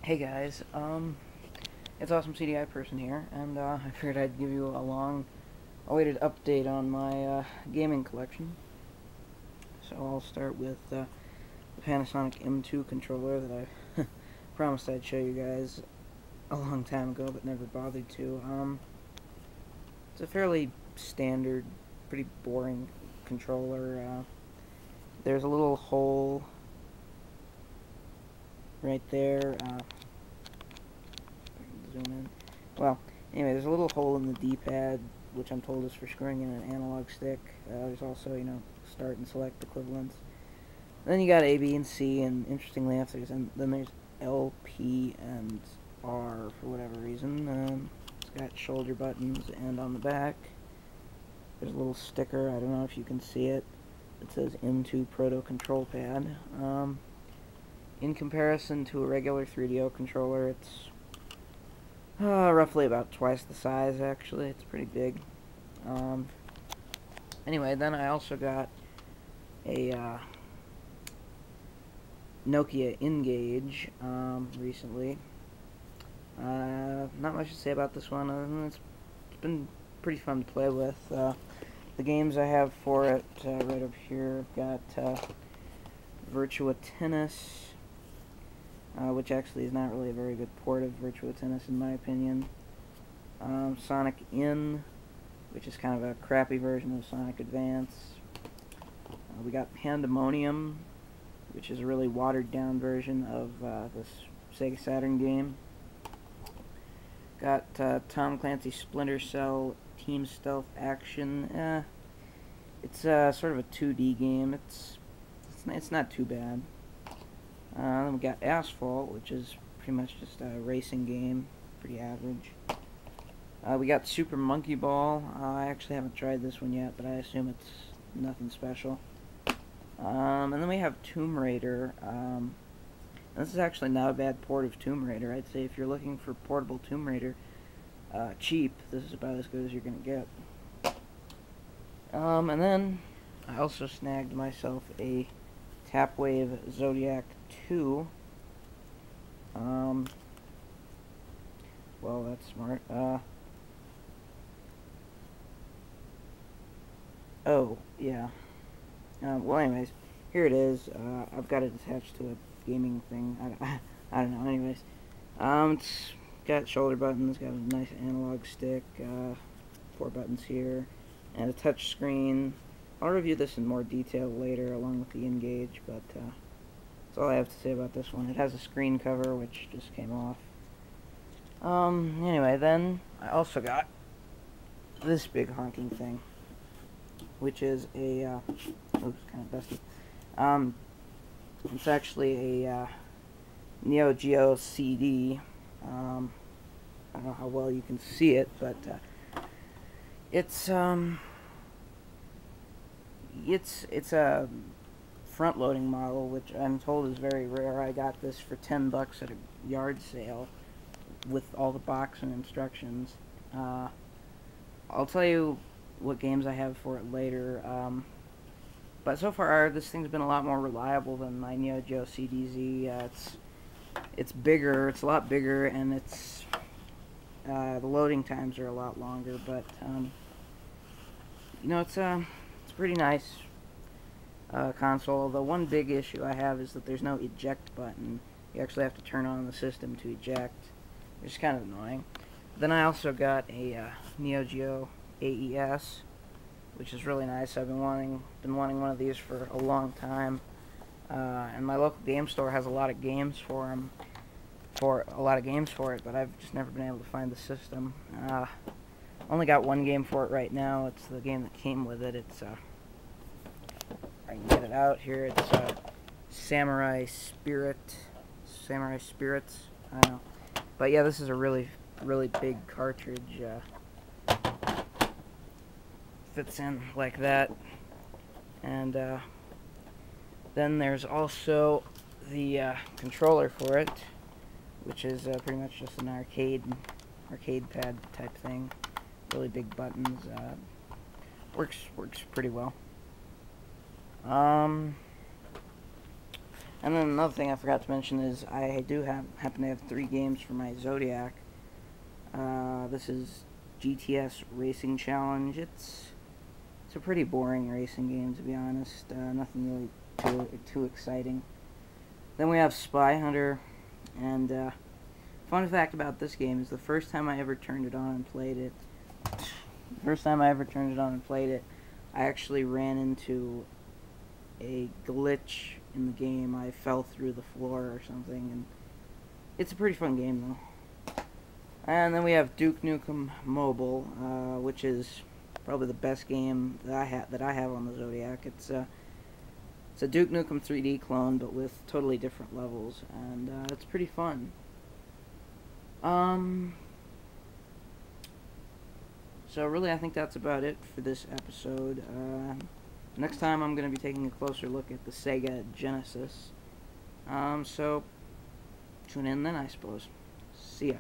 Hey guys, it's Awesome CDI Person here, and I figured I'd give you a long-awaited update on my gaming collection. So I'll start with the Panasonic M2 controller that I promised I'd show you guys a long time ago, but never bothered to. It's a fairly standard, pretty boring controller. There's a little hole right there. Zoom in. Well, anyway, there's a little hole in the D-pad, which I'm told is for screwing in an analog stick. There's also, start and select equivalents. Then you got A, B, and C, and interestingly enough, then there's L, P, and R for whatever reason. It's got shoulder buttons, and on the back, there's a little sticker. I don't know if you can see it. It says M2 Proto Control Pad. In comparison to a regular 3DO controller, it's roughly about twice the size, actually. It's pretty big. Anyway, then I also got a Nokia N Gage recently. Not much to say about this one, other than it's been pretty fun to play with. The games I have for it right over here, I've got Virtua Tennis, which actually is not really a very good port of Virtua Tennis in my opinion. Sonic N, which is kind of a crappy version of Sonic Advance. We got Pandemonium, which is a really watered down version of this Sega Saturn game. Got Tom Clancy's Splinter Cell Team Stealth Action. It's sort of a 2D game. It's not too bad. Then we got Asphalt, which is pretty much just a racing game, pretty average. We got Super Monkey Ball. I actually haven't tried this one yet, but I assume it's nothing special. And then we have Tomb Raider. This is actually not a bad port of Tomb Raider. I'd say if you're looking for portable Tomb Raider cheap, this is about as good as you're going to get. And then I also snagged myself a Tapwave Zodiac 2. Well, that's smart. Oh, yeah. Well, anyways, here it is. I've got it attached to a gaming thing. I don't know. Anyways, it's got shoulder buttons, got a nice analog stick, 4 buttons here, and a touch screen. I'll review this in more detail later, along with the N Gage, but that's all I have to say about this one. It has a screen cover, which just came off. Anyway, then I also got this big honking thing, which is a, oops, kind of dusty. It's actually a Neo Geo CD. I don't know how well you can see it, but it's a front-loading model, which I'm told is very rare. I got this for $10 at a yard sale with all the box and instructions. I'll tell you what games I have for it later. But so far, this thing's been a lot more reliable than my Neo Geo CDZ. It's bigger. It's a lot bigger, and it's the loading times are a lot longer. But it's pretty nice console. The one big issue I have is that there's no eject button. You actually have to turn on the system to eject, which is kind of annoying. Then I also got a Neo Geo AES, which is really nice. I've been wanting one of these for a long time, and my local game store has a lot of games for it, but I've just never been able to find the system. Only got one game for it right now. It's the game that came with it. It's I can get it out here. It's Samurai Spirits. I don't know, but yeah, this is a really big cartridge. Fits in like that, and then there's also the controller for it, which is pretty much just an arcade pad type thing. Really big buttons. Works pretty well. And then another thing I forgot to mention is I do happen to have 3 games for my Zodiac. This is GTS Racing Challenge. It's a pretty boring racing game, to be honest. Nothing really too exciting. Then we have Spy Hunter, and fun fact about this game is the first time I ever turned it on and played it, I actually ran into a glitch in the game. I fell through the floor or something, and it's a pretty fun game though. And then we have Duke Nukem Mobile, which is probably the best game that I have on the Zodiac. It's a Duke Nukem 3D clone, but with totally different levels, and it's pretty fun. So really, I think that's about it for this episode. Next time, I'm going to be taking a closer look at the Sega Genesis. So tune in then, I suppose. See ya.